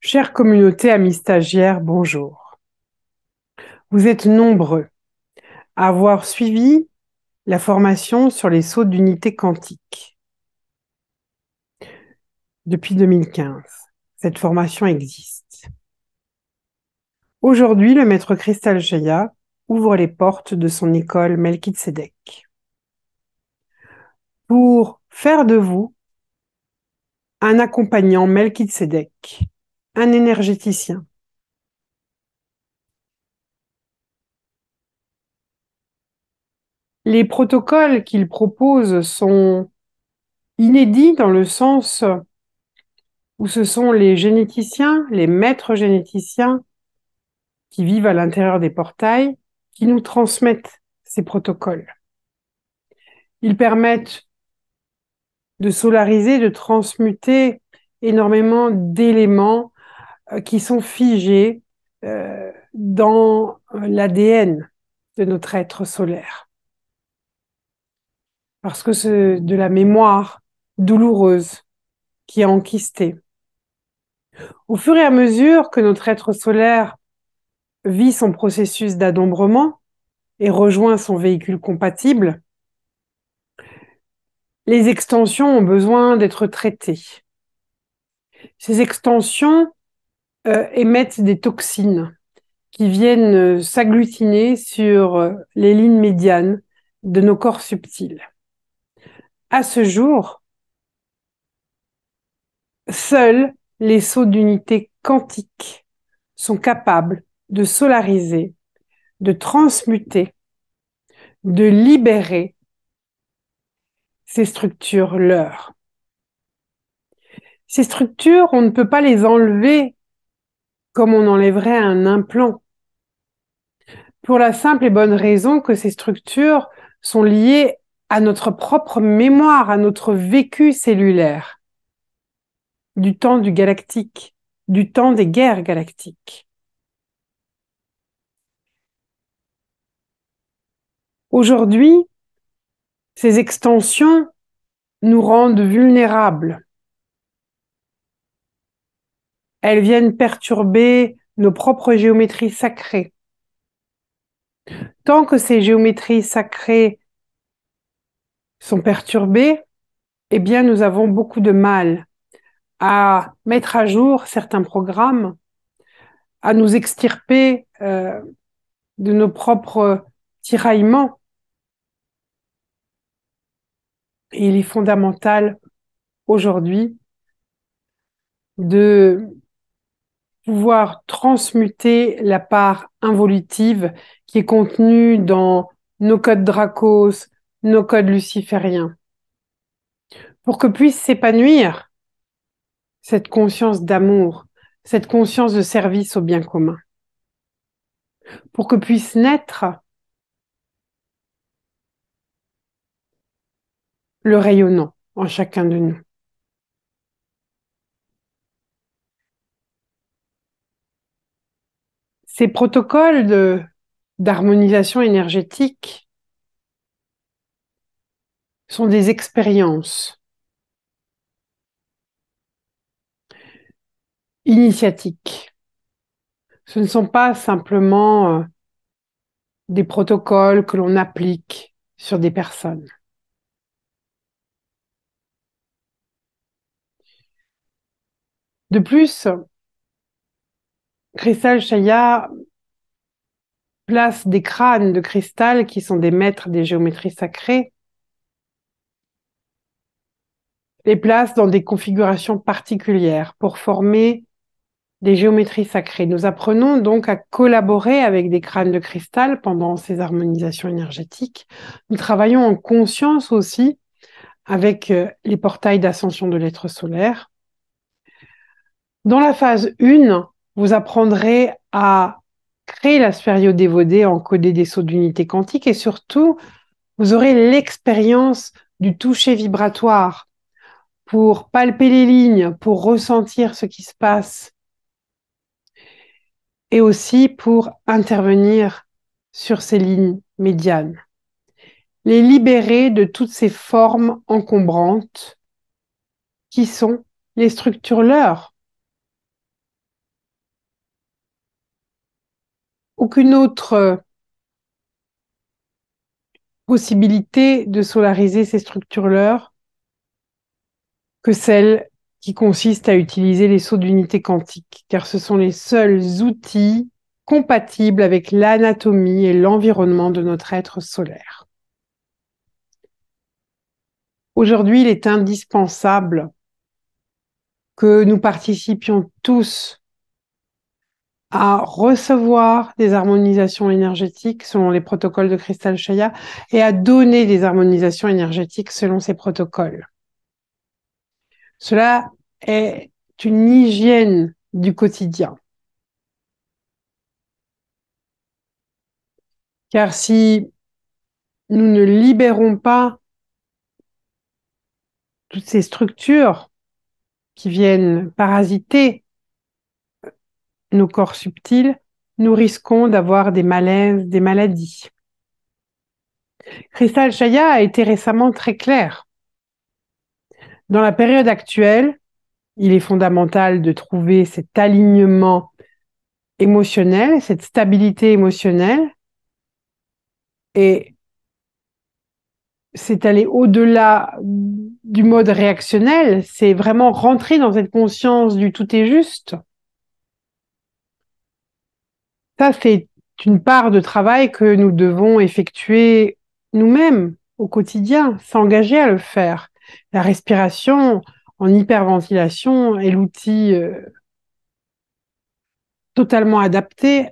Chère communauté amis stagiaires, bonjour. Vous êtes nombreux à avoir suivi la formation sur les sauts d'unité quantique depuis 2015. Cette formation existe. Aujourd'hui, le maître Cristal Jaya ouvre les portes de son école Melchizedek pour faire de vous un accompagnant Melchizedek, un énergéticien. Les protocoles qu'il propose sont inédits dans le sens où ce sont les généticiens, les maîtres généticiens qui vivent à l'intérieur des portails, qui nous transmettent ces protocoles. Ils permettent de solariser, de transmuter énormément d'éléments qui sont figés dans l'ADN de notre être solaire. Parce que c'est de la mémoire douloureuse qui est enquistée. Au fur et à mesure que notre être solaire vit son processus d'adombrement et rejoint son véhicule compatible, les extensions ont besoin d'être traitées. Ces extensions émettent des toxines qui viennent s'agglutiner sur les lignes médianes de nos corps subtils. À ce jour, seuls les sauts d'unité quantique sont capables de solariser, de transmuter, de libérer ces structures leurs. Ces structures, on ne peut pas les enlever comme on enlèverait un implant, pour la simple et bonne raison que ces structures sont liées à notre propre mémoire, à notre vécu cellulaire, du temps du galactique, du temps des guerres galactiques. Aujourd'hui, ces extensions nous rendent vulnérables. Elles viennent perturber nos propres géométries sacrées. Tant que ces géométries sacrées sont perturbées, eh bien, nous avons beaucoup de mal à mettre à jour certains programmes, à nous extirper de nos propres tiraillements. Et il est fondamental aujourd'hui de pouvoir transmuter la part involutive qui est contenue dans nos codes Dracos, nos codes lucifériens, pour que puisse s'épanouir cette conscience d'amour, cette conscience de service au bien commun, pour que puisse naître le rayonnant en chacun de nous. Ces protocoles d'harmonisation énergétique sont des expériences initiatiques. Ce ne sont pas simplement des protocoles que l'on applique sur des personnes. De plus, Cristal Chaya place des crânes de cristal qui sont des maîtres des géométries sacrées, les place dans des configurations particulières pour former des géométries sacrées. Nous apprenons donc à collaborer avec des crânes de cristal pendant ces harmonisations énergétiques. Nous travaillons en conscience aussi avec les portails d'ascension de l'être solaire. Dans la phase 1, vous apprendrez à créer la sphériodévodée, encoder des sauts d'unité quantique et surtout, vous aurez l'expérience du toucher vibratoire pour palper les lignes, pour ressentir ce qui se passe et aussi pour intervenir sur ces lignes médianes. Les libérer de toutes ces formes encombrantes qui sont les structures leurs. aucune autre possibilité de solariser ces structures-là que celle qui consiste à utiliser les sauts d'unité quantique, car ce sont les seuls outils compatibles avec l'anatomie et l'environnement de notre être solaire. Aujourd'hui, il est indispensable que nous participions tous à recevoir des harmonisations énergétiques selon les protocoles de Cristal Shaya et à donner des harmonisations énergétiques selon ces protocoles. Cela est une hygiène du quotidien. Car si nous ne libérons pas toutes ces structures qui viennent parasiter nos corps subtils, nous risquons d'avoir des malaises, des maladies. Cristal Shaya a été récemment très clair. Dans la période actuelle, il est fondamental de trouver cet alignement émotionnel, cette stabilité émotionnelle, et c'est aller au-delà du mode réactionnel, c'est vraiment rentrer dans cette conscience du tout est juste. Ça, c'est une part de travail que nous devons effectuer nous-mêmes au quotidien, s'engager à le faire. La respiration en hyperventilation est l'outil totalement adapté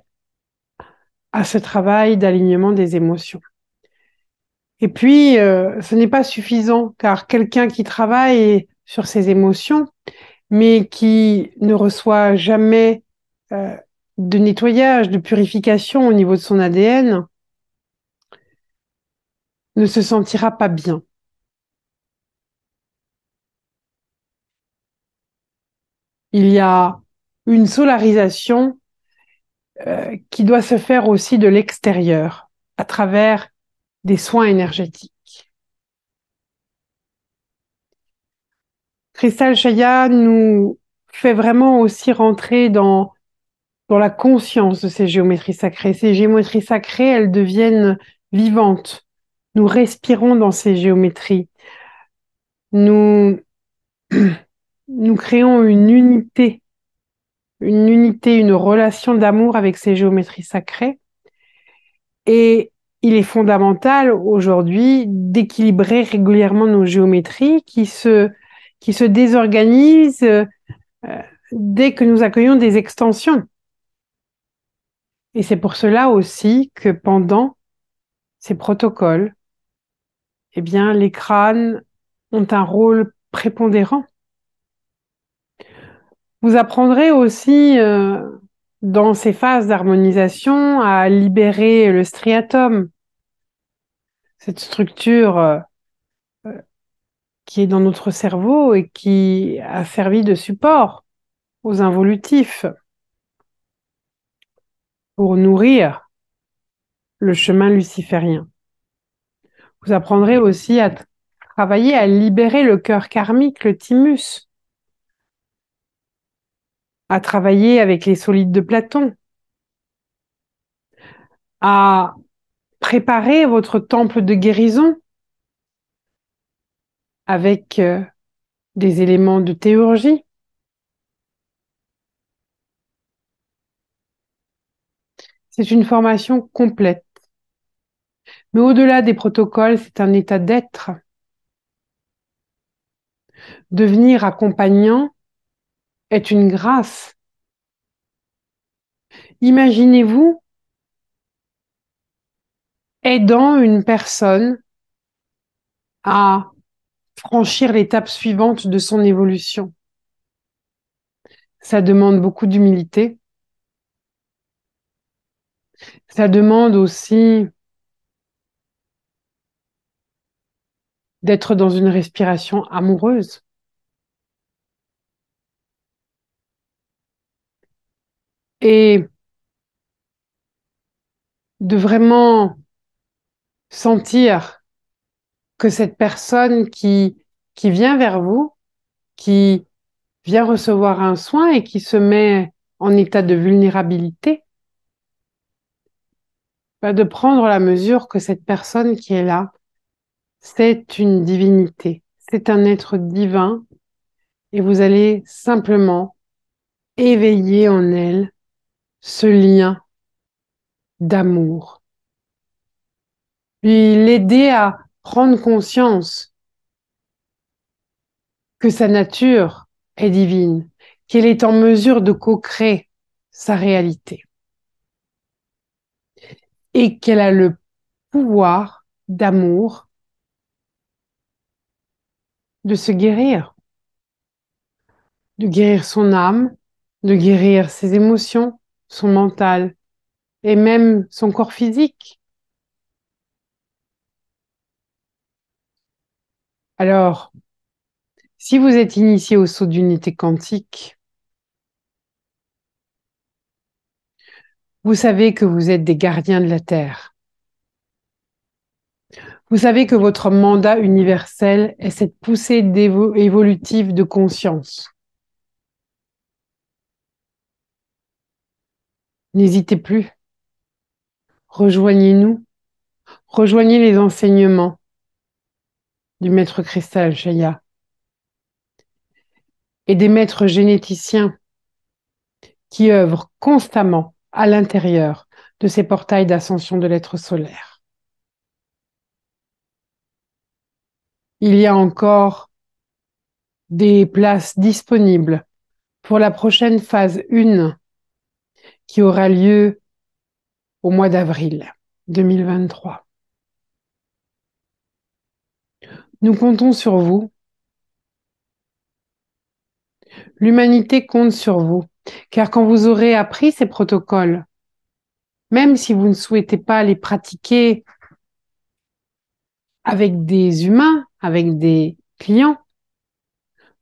à ce travail d'alignement des émotions. Et puis, ce n'est pas suffisant, car quelqu'un qui travaille sur ses émotions, mais qui ne reçoit jamais euh, de nettoyage, de purification au niveau de son ADN, ne se sentira pas bien. Il y a une solarisation qui doit se faire aussi de l'extérieur, à travers des soins énergétiques. Cristal Shaya nous fait vraiment aussi rentrer dans la conscience de ces géométries sacrées. Ces géométries sacrées, elles deviennent vivantes. Nous respirons dans ces géométries. Nous, nous créons une relation d'amour avec ces géométries sacrées. Et il est fondamental aujourd'hui d'équilibrer régulièrement nos géométries qui se désorganisent dès que nous accueillons des extensions. Et c'est pour cela aussi que pendant ces protocoles, eh bien, les crânes ont un rôle prépondérant. Vous apprendrez aussi dans ces phases d'harmonisation à libérer le striatum, cette structure qui est dans notre cerveau et qui a servi de support aux involutifs pour nourrir le chemin luciférien. Vous apprendrez aussi à travailler à libérer le cœur karmique, le thymus, à travailler avec les solides de Platon, à préparer votre temple de guérison avec des éléments de théurgie. C'est une formation complète. Mais au-delà des protocoles, c'est un état d'être. Devenir accompagnant est une grâce. Imaginez-vous aidant une personne à franchir l'étape suivante de son évolution. Ça demande beaucoup d'humilité. Ça demande aussi d'être dans une respiration amoureuse. Et de vraiment sentir que cette personne qui vient vers vous, qui vient recevoir un soin et qui se met en état de vulnérabilité, De prendre la mesure que cette personne qui est là, c'est une divinité, c'est un être divin et vous allez simplement éveiller en elle ce lien d'amour, puis l'aider à prendre conscience que sa nature est divine, qu'elle est en mesure de co-créer sa réalité et qu'elle a le pouvoir d'amour de se guérir, de guérir son âme, de guérir ses émotions, son mental et même son corps physique. Alors, si vous êtes initié au saut d'unité quantique, vous savez que vous êtes des gardiens de la Terre. Vous savez que votre mandat universel est cette poussée évolutive de conscience. N'hésitez plus. Rejoignez-nous. Rejoignez les enseignements du maître cristal Shaya et des maîtres généticiens qui œuvrent constamment à l'intérieur de ces portails d'ascension de l'être solaire. Il y a encore des places disponibles pour la prochaine phase 1 qui aura lieu au mois d'avril 2023. Nous comptons sur vous. L'humanité compte sur vous, car quand vous aurez appris ces protocoles, même si vous ne souhaitez pas les pratiquer avec des humains, avec des clients,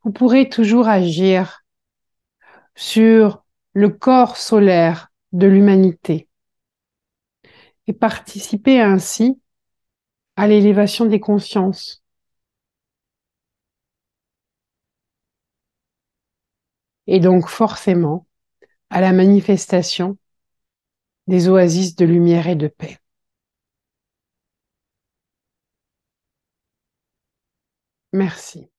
vous pourrez toujours agir sur le corps solaire de l'humanité et participer ainsi à l'élévation des consciences et donc forcément à la manifestation des oasis de lumière et de paix. Merci.